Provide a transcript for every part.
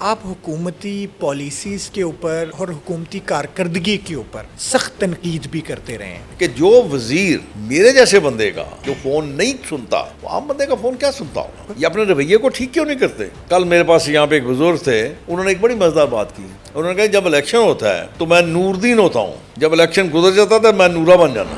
आप हुकूमती पॉलिसीज़ के ऊपर और हुकूमती कारकर्दगी के ऊपर सख्त तनकीद भी करते रहे हैं कि जो वजीर मेरे जैसे बंदे का जो फोन नहीं सुनता, वो आम बंदे का फोन क्या सुनता होगा? ये अपने रवैये को ठीक क्यों नहीं करते? कल मेरे पास यहाँ पे एक बुजुर्ग थे, उन्होंने एक बड़ी मजेदार बात की। उन्होंने कहा जब इलेक्शन होता है तो मैं नूरदीन होता हूँ, जब इलेक्शन गुजर जाता था मैं नूरा बन जाना।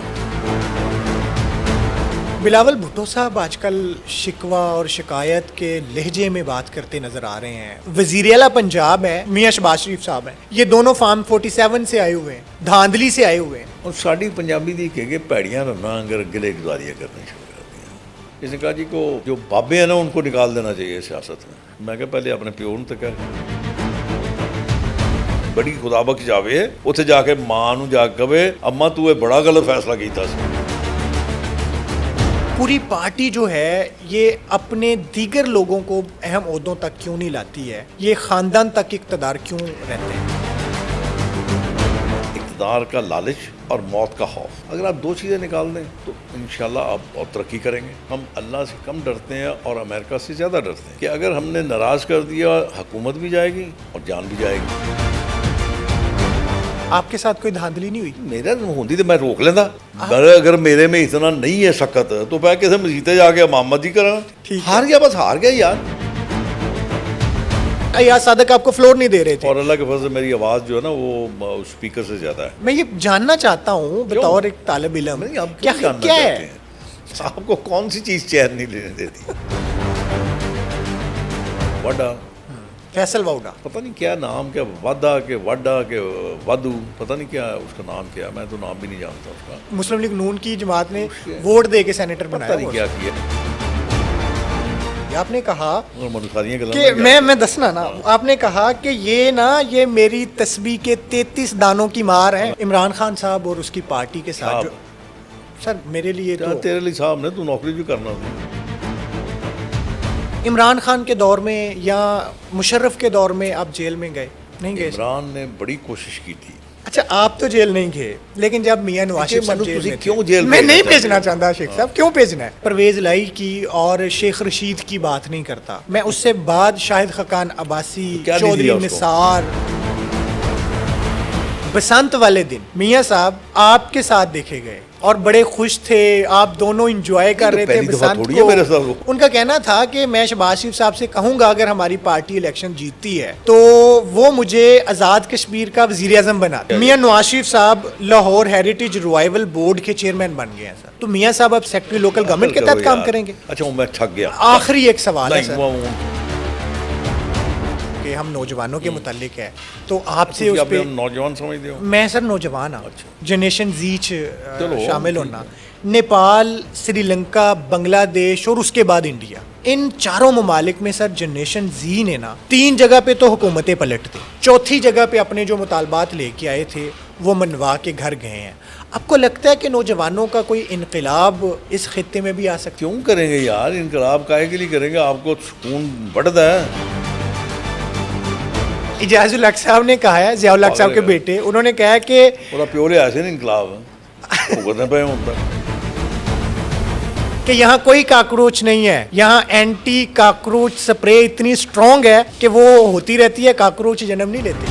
बिलावल भुट्टो साहब आजकल शिकवा और शिकायत के लहजे में बात करते नजर आ रहे हैं। वजीर आला पंजाब है मियां शहबाज शरीफ साहब हैं, ये दोनों फार्म 47 से आए हुए हैं, धांधली से आए हुए हैं। और साड़ी पंजाबी दी कहेंगे पैड़ियाँ रना अगर गिले गुजारियाँ करनी शुरू कर दिया। इसने कहा जी को जो बाबे हैं ना उनको निकाल देना चाहिए सियासत में। मैं कहा पहले अपने प्यो ਨੂੰ तक बड़ी खुदाबक जावे उत्थे जाके मां ਨੂੰ ਜਾ ਕੇ ਕਹੇ अम्मा तू ये बड़ा गलत फैसला कीता सी। पूरी पार्टी जो है ये अपने दीगर लोगों को अहम ओहदों तक क्यों नहीं लाती है? ये खानदान तक इक़्तिदार क्यों रहते हैं? इक़्तिदार का लालच और मौत का खौफ, अगर आप दो चीज़ें निकाल दें तो इंशाल्लाह आप बहुत तरक्की करेंगे। हम अल्लाह से कम डरते हैं और अमेरिका से ज़्यादा डरते हैं कि अगर हमने नाराज़ कर दिया हुकूमत भी जाएगी और जान भी जाएगी। आपके साथ कोई धांधली नहीं हुई? मेरा होती तो मैं रोक लेता, अगर मेरे में इतना नहीं है सख्त तो मैं किसी मस्जिद जाके मोहम्मद जी करा। हार गया, बस हार गया यार। यार सादक आपको फ्लोर नहीं दे रहे थे और अल्लाह के फजल से मेरी आवाज़ जो है ना वो स्पीकर से ज़्यादा है। मैं ये जानना चाहता हूँ बतौर एक तालिब इल्म, क्या है आपको कौन सी चीज़ चैन नहीं लेने देती? वाडा फैसल वाउडा, पता नहीं क्या नाम, क्या वादा के वाडा के वादू, पता नहीं क्या उसका नाम क्या, मैं तो नाम भी नहीं जानता उसका। मुस्लिम लीग नून की जमात ने वोट दे के सेनेटर बनाया, पता नहीं क्या किया। आपने कहा कि मैं दसना ना, आपने कहा कि ये मेरी तस्बीह के 33 दानों की मार है इमरान खान साहब और उसकी पार्टी के साथ। सर मेरे लिए तो तेरे लिए साहब ने तू नौकरी भी करना थी। इमरान खान के दौर में या मुशर्रफ के दौर में आप जेल में गए नहीं गए? इमरान ने बड़ी कोशिश की थी। अच्छा आप तो जेल नहीं गए, लेकिन जब मियां नवाज शरीफ साहब जेल में क्यों जेल? मैं नहीं भेजना चाहता शेख साहब, क्यों भेजना है? परवेज लाई की और शेख रशीद की बात नहीं करता मैं, उससे बाद शाहिद खकान अब्बासी, चौधरी निसार। बसंत वाले दिन मियां साहब आपके साथ देखे गए और बड़े खुश थे, आप दोनों एंजॉय कर रहे थे बसंत को। मेरे साथ उनका कहना था कि मैं शहबाज शरीफ साहब से कहूंगा अगर हमारी पार्टी इलेक्शन जीतती है तो वो मुझे आज़ाद कश्मीर का वजीर आज़म बना दे। मियां नवाज शरीफ साहब लाहौर हेरिटेज रिवाइवल बोर्ड के चेयरमैन बन गए हैं सर, तो मियां साहब अब सेक्रेटरी लोकल गवर्नमेंट के तहत काम करेंगे? अच्छा मैं थक गया। आखिरी एक सवाल है सर कि हम नौजवानों के मुतालिक है, तो आपसे उस पे नौजवान समझते हो? मैं सर नौजवान हूँ, जनरेशन जी शामिल होना। नेपाल, श्रीलंका, बांग्लादेश और उसके बाद इंडिया, इन चारों ममालिक में सर जनरेशन जी ने ना 3 जगह पे तो हुकूमतें पलट दी, चौथी जगह पे अपने जो मुतालबात लेके आए थे वो मनवा के घर गए हैं। आपको लगता है कि नौजवानों का कोई इनकलाब इस खित्ते में भी आ सकता? क्यों करेंगे यार, इनकलाब काहे के लिए करेंगे? आपको सुकून बढ़ता है। इजाजुल हक साहब ने कहा है, ज़ियाउल हक साहब के बेटे, उन्होंने कहा है कि प्योरे ऐसे नहीं इनकलाब कि यहाँ कोई काकरोच नहीं है, यहाँ एंटी काकरोच स्प्रे इतनी स्ट्रॉन्ग है कि वो होती रहती है, काकरोच जन्म नहीं लेते।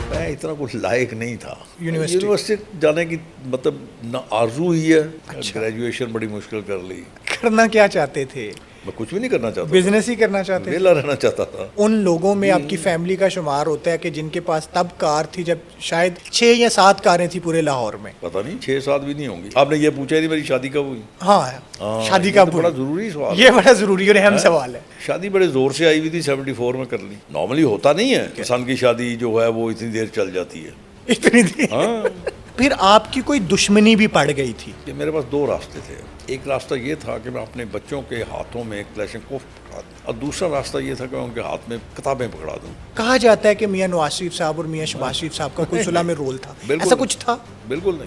मैं इतना कुछ लायक नहीं था यूनिवर्सिटी जाने की, मतलब ना आरजू ही है। अच्छा। ग्रेजुएशन बड़ी मुश्किल कर ली। करना क्या चाहते थे? मैं कुछ भी नहीं करना चाहता, बिजनेस ही करना चाहते थे, वेला रहना चाहता था। उन लोगों में आपकी फैमिली का शुमार होता है कि जिनके पास तब कार थी जब शायद 6 या 7 कारें थी पूरे लाहौर में? पता नहीं 6-7 भी नहीं होंगी। आपने ये पूछा ही नहीं मेरी शादी कब हुई। हाँ शादी कब? बड़ा जरूरी सवाल, ये बड़ा जरूरी और अहम सवाल है। शादी बड़े जोर से आई हुई थी, 74 में कर ली। नॉर्मली होता नहीं है, किसान की शादी जो है वो इतनी देर चल जाती है। इतनी देर? फिर आपकी कोई दुश्मनी भी पड़ गई थी? कि मेरे पास 2 रास्ते थे। एक रास्ता ये था कि मैं अपने बच्चों के हाथों में क्लैशनकोफ पकड़ा दूं, और दूसरा रास्ता ये था कि मैं उनके हाथ में किताबें पकड़ा दूं। कहा जाता है कि मियां नवाज शरीफ साहब और मियां शहबाज शरीफ साहब का कोई सुलह में रोल था, ऐसा कुछ था? बिल्कुल नहीं।